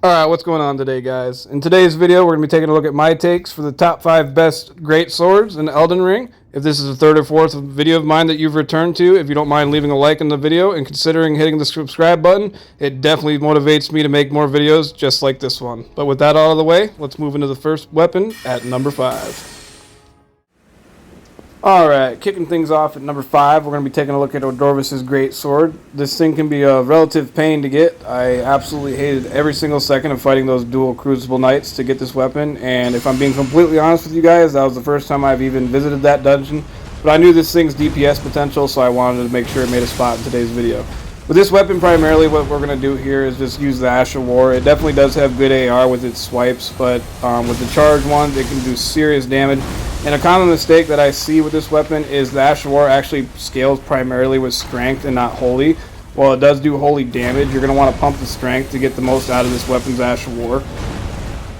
Alright, what's going on today, guys? In today's video, we're going to be taking a look at my takes for the top 5 best great swords in Elden Ring. If this is the third or fourth video of mine that you've returned to, if you don't mind leaving a like in the video and considering hitting the subscribe button, it definitely motivates me to make more videos just like this one. But with that out of the way, let's move into the first weapon at number 5. Alright, kicking things off at number 5, we're going to be taking a look at Ordovis Greatsword. This thing can be a relative pain to get. I absolutely hated every single second of fighting those dual Crucible Knights to get this weapon, and if I'm being completely honest with you guys, that was the first time I've even visited that dungeon. But I knew this thing's DPS potential, so I wanted to make sure it made a spot in today's video. With this weapon, primarily what we're going to do here is just use the Ash of War. It definitely does have good AR with its swipes, but with the charged ones, it can do serious damage. And a common mistake that I see with this weapon is the Ash of War actually scales primarily with strength and not holy. While it does do holy damage, you're going to want to pump the strength to get the most out of this weapon's Ash of War.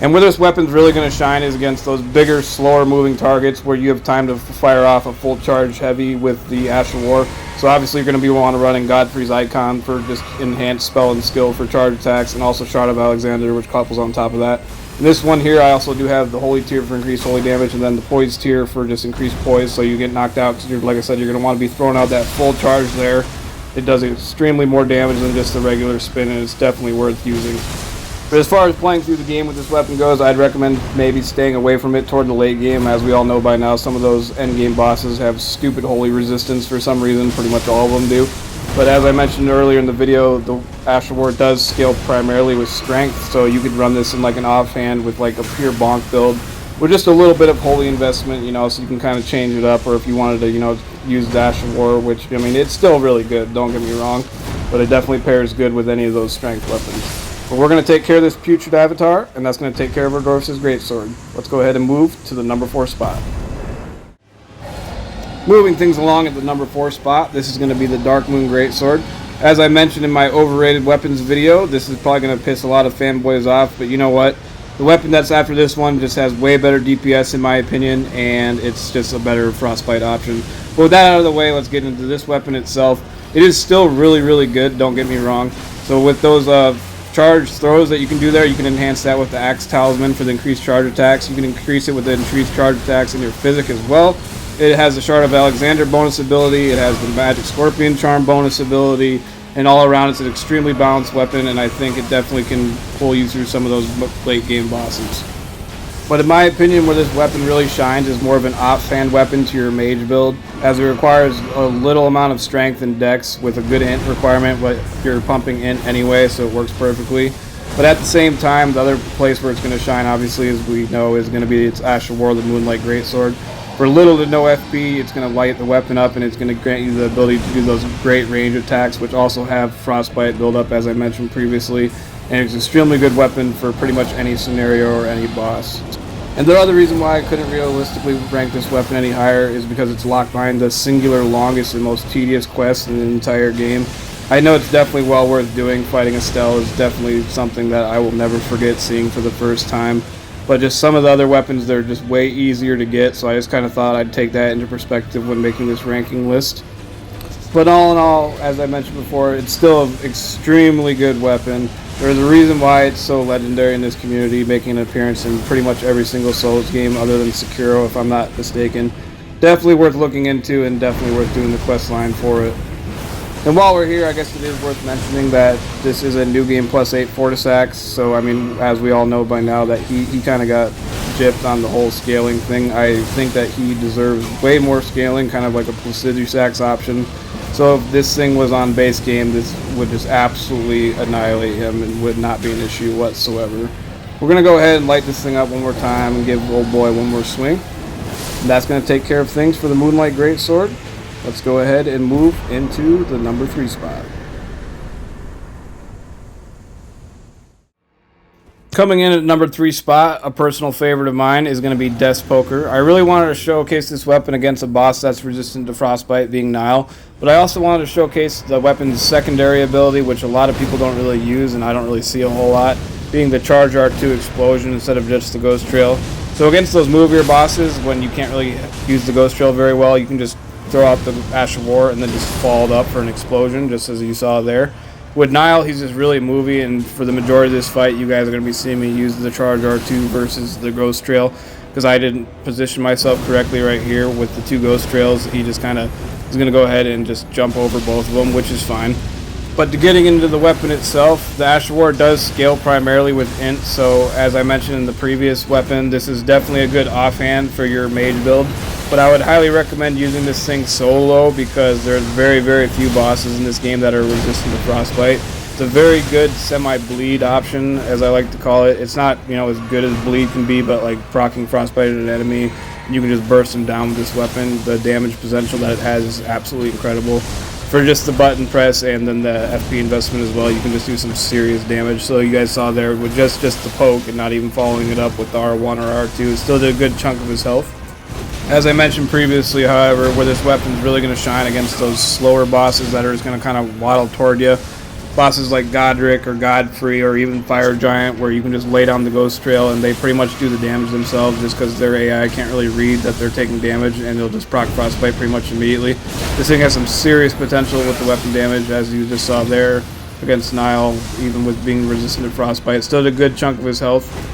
And where this weapon's really going to shine is against those bigger, slower moving targets where you have time to fire off a full charge heavy with the Ash of War. So obviously you're going to be wanting to run in Godfrey's Icon for just enhanced spell and skill for charge attacks, and also Shard of Alexander, which couples on top of that. In this one here, I also do have the Holy tier for increased holy damage, and then the Poise tier for just increased poise, so you get knocked out, because like I said, you're going to want to be throwing out that full charge there. It does extremely more damage than just the regular spin, and it's definitely worth using. But as far as playing through the game with this weapon goes, I'd recommend maybe staying away from it toward the late game. As we all know by now, some of those end game bosses have stupid holy resistance for some reason. Pretty much all of them do. But as I mentioned earlier in the video, the Ash of War does scale primarily with strength, so you could run this in like an offhand with like a pure bonk build with just a little bit of holy investment, you know, so you can kind of change it up. Or if you wanted to, you know, use the Ash of War, which, I mean, it's still really good, don't get me wrong, but it definitely pairs good with any of those strength weapons. But we're going to take care of this putrid avatar, and that's going to take care of Ordovis Greatsword. Let's go ahead and move to the number 4 spot. Moving things along at the number 4 spot, this is going to be the Darkmoon Greatsword. As I mentioned in my overrated weapons video, this is probably going to piss a lot of fanboys off, but you know what? The weapon that's after this one just has way better DPS in my opinion, and it's just a better frostbite option. But with that out of the way, let's get into this weapon itself. It is still really good, don't get me wrong. So with those charge throws that you can do there, you can enhance that with the Axe Talisman for the increased charge attacks. You can increase it with the increased charge attacks in your physic as well. It has the Shard of Alexander bonus ability, it has the Magic Scorpion Charm bonus ability, and all around it's an extremely balanced weapon, and I think it definitely can pull you through some of those late game bosses. But in my opinion, where this weapon really shines is more of an offhand weapon to your mage build, as it requires a little amount of strength and dex with a good int requirement, but you're pumping int anyway, so it works perfectly. But at the same time, the other place where it's going to shine, obviously, as we know, is going to be its Ash of War, the Moonlight Greatsword. For little to no FP, it's going to light the weapon up, and it's going to grant you the ability to do those great range attacks, which also have frostbite build-up, as I mentioned previously. And it's an extremely good weapon for pretty much any scenario or any boss. And the other reason why I couldn't realistically rank this weapon any higher is because it's locked behind the singular longest and most tedious quest in the entire game. I know it's definitely well worth doing. Fighting Estelle is definitely something that I will never forget seeing for the first time. But just some of the other weapons, they're just way easier to get, so I just kind of thought I'd take that into perspective when making this ranking list. But all in all, as I mentioned before, it's still an extremely good weapon. There's a reason why it's so legendary in this community, making an appearance in pretty much every single Souls game other than Sekiro, if I'm not mistaken. Definitely worth looking into, and definitely worth doing the quest line for it. And while we're here, I guess it is worth mentioning that this is a new game +8 Fortis Axe, so I mean, as we all know by now, that he kind of got gypped on the whole scaling thing. I think that he deserves way more scaling, kind of like a Placidus Axe option. So if this thing was on base game, this would just absolutely annihilate him and would not be an issue whatsoever. We're going to go ahead and light this thing up one more time and give old boy one more swing. And that's going to take care of things for the Moonlight Greatsword. Let's go ahead and move into the number 3 spot. Coming in at number 3 spot, a personal favorite of mine is going to be Death's Poker. I really wanted to showcase this weapon against a boss that's resistant to frostbite, being Nile, but I also wanted to showcase the weapon's secondary ability, which a lot of people don't really use and I don't really see a whole lot, being the Charge R2 explosion instead of just the Ghost Trail. So against those movier bosses, when you can't really use the Ghost Trail very well, you can just throw out the Ash of War and then just fall up for an explosion, just as you saw there. With Nile, he's just really movie, and for the majority of this fight, you guys are going to be seeing me use the charge R2 versus the ghost trail, because I didn't position myself correctly right here with the 2 ghost trails. He just kind of is going to go ahead and just jump over both of them, which is fine. But getting into the weapon itself, the Ash of War does scale primarily with int, so as I mentioned in the previous weapon, this is definitely a good offhand for your mage build. But I would highly recommend using this thing solo, because there's very, very few bosses in this game that are resistant to frostbite. It's a very good semi-bleed option, as I like to call it. It's not, you know, as good as bleed can be, but like proccing frostbite at an enemy, you can just burst them down with this weapon. The damage potential that it has is absolutely incredible. For just the button press and then the FP investment as well, you can just do some serious damage. So you guys saw there with just the poke and not even following it up with the R1 or R2, still did a good chunk of his health. As I mentioned previously, however, where this weapon is really going to shine against those slower bosses that are just going to kind of waddle toward you. Bosses like Godric or Godfrey or even Fire Giant, where you can just lay down the ghost trail and they pretty much do the damage themselves, just because their AI can't really read that they're taking damage, and they'll just proc frostbite pretty much immediately. This thing has some serious potential with the weapon damage, as you just saw there against Nile, even with being resistant to frostbite. Still did a good chunk of his health.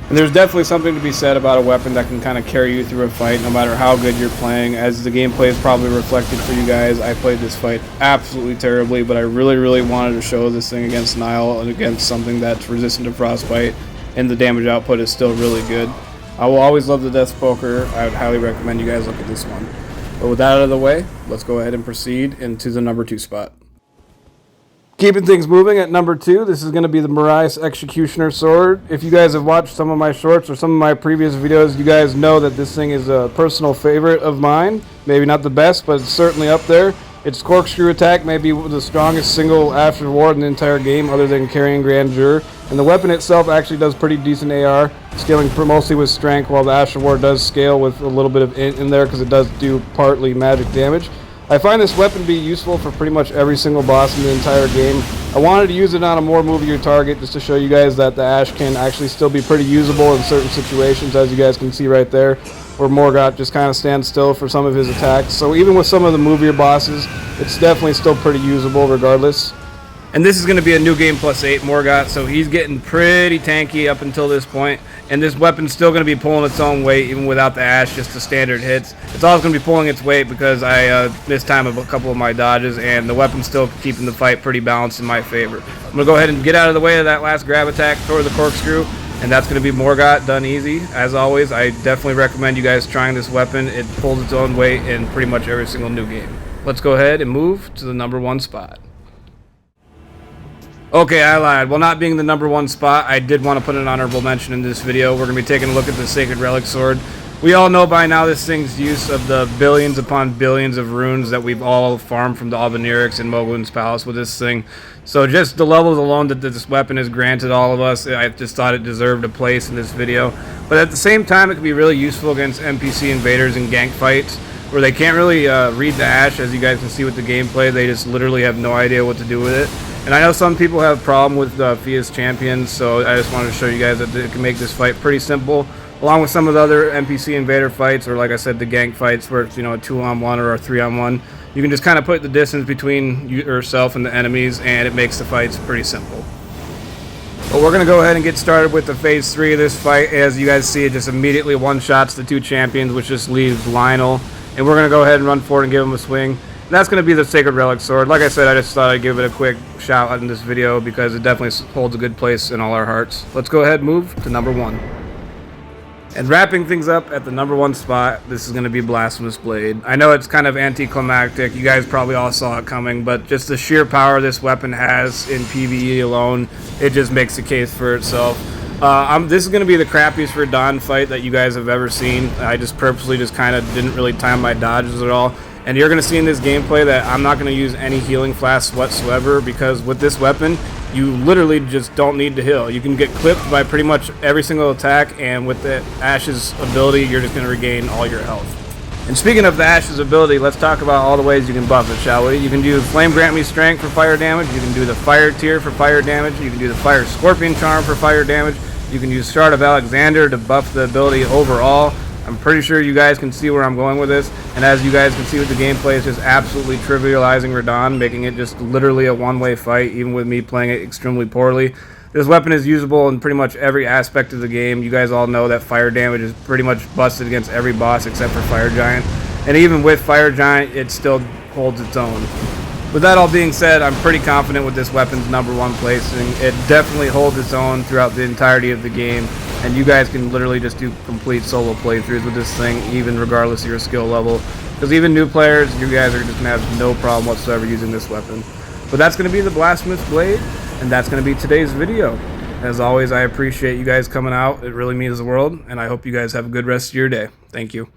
And there's definitely something to be said about a weapon that can kind of carry you through a fight no matter how good you're playing. As the gameplay is probably reflected for you guys, I played this fight absolutely terribly, but I really wanted to show this thing against Nile and against something that's resistant to frostbite, and the damage output is still really good. I will always love the Death Poker. I would highly recommend you guys look at this one. But with that out of the way, let's go ahead and proceed into the number 2 spot. Keeping things moving at number 2, this is going to be the Marais Executioner Sword. If you guys have watched some of my shorts or some of my previous videos, you guys know that this thing is a personal favorite of mine. Maybe not the best, but it's certainly up there. Its corkscrew attack may be the strongest single Ash of War in the entire game, other than Carrying Grandeur. And the weapon itself actually does pretty decent AR, scaling mostly with strength, while the Ash of War does scale with a little bit of int in there, because it does do partly magic damage. I find this weapon to be useful for pretty much every single boss in the entire game. I wanted to use it on a more movier target just to show you guys that the Ash can actually still be pretty usable in certain situations, as you guys can see right there, where Morgott just kind of stands still for some of his attacks. So even with some of the movier bosses, it's definitely still pretty usable regardless. And this is going to be a new game +8 Morgott, so he's getting pretty tanky up until this point. And this weapon's still going to be pulling its own weight, even without the Ash, just the standard hits. It's always going to be pulling its weight because I missed time of a couple of my dodges, and the weapon's still keeping the fight pretty balanced in my favor. I'm going to go ahead and get out of the way of that last grab attack toward the corkscrew, and that's going to be Morgott done easy. As always, I definitely recommend you guys trying this weapon. It pulls its own weight in pretty much every single new game. Let's go ahead and move to the number 1 spot. Okay, I lied. While not being the number 1 spot, I did want to put an honorable mention in this video. We're going to be taking a look at the Sacred Relic Sword. We all know by now this thing's use of the billions upon billions of runes that we've all farmed from the Albinaurics and Mogwin's Palace with this thing. So just the levels alone that this weapon has granted all of us, I just thought it deserved a place in this video. But at the same time, it can be really useful against NPC invaders and gank fights, where they can't really read the Ash, as you guys can see with the gameplay. They just literally have no idea what to do with it. And I know some people have a problem with Fia's champions, so I just wanted to show you guys that it can make this fight pretty simple, along with some of the other NPC invader fights, or like I said, the gank fights, where it's, you know, a 2-on-1 or a 3-on-1. You can just kind of put the distance between yourself and the enemies, and it makes the fights pretty simple. But we're going to go ahead and get started with the phase 3 of this fight. As you guys see, it just immediately one-shots the 2 champions, which just leaves Lionel. And we're going to go ahead and run forward and give him a swing. And that's going to be the Sacred Relic Sword. Like I said, I just thought I'd give it a quick shout out in this video because it definitely holds a good place in all our hearts. Let's go ahead and move to number 1. And wrapping things up at the number 1 spot, this is going to be Blasphemous Blade. I know it's kind of anticlimactic. You guys probably all saw it coming, but just the sheer power this weapon has in PvE alone, it just makes the case for itself. This is going to be the crappiest Radahn fight that you guys have ever seen. I just purposely just kind of didn't really time my dodges at all. And you're going to see in this gameplay that I'm not going to use any healing flasks whatsoever, because with this weapon, you literally just don't need to heal. You can get clipped by pretty much every single attack, and with the Ash's ability, you're just going to regain all your health. And speaking of the Ash's ability, let's talk about all the ways you can buff it, shall we? You can do Flame Grant Me Strength for fire damage, you can do the Fire Tear for fire damage, you can do the Fire Scorpion Charm for fire damage, you can use Shard of Alexander to buff the ability overall. I'm I'm pretty sure you guys can see where I'm going with this, and as you guys can see with the gameplay, it's just absolutely trivializing Radahn, making it just literally a one-way fight, even with me playing it extremely poorly. This weapon is usable in pretty much every aspect of the game. You guys all know that fire damage is pretty much busted against every boss except for Fire Giant, and even with Fire Giant, it still holds its own. With that all being said, I'm pretty confident with this weapon's #1 placing. It definitely holds its own throughout the entirety of the game, and you guys can literally just do complete solo playthroughs with this thing, even regardless of your skill level. Because even new players, you guys are just going to have no problem whatsoever using this weapon. But that's going to be the Blasphemous Blade, and that's going to be today's video. As always, I appreciate you guys coming out. It really means the world, and I hope you guys have a good rest of your day. Thank you.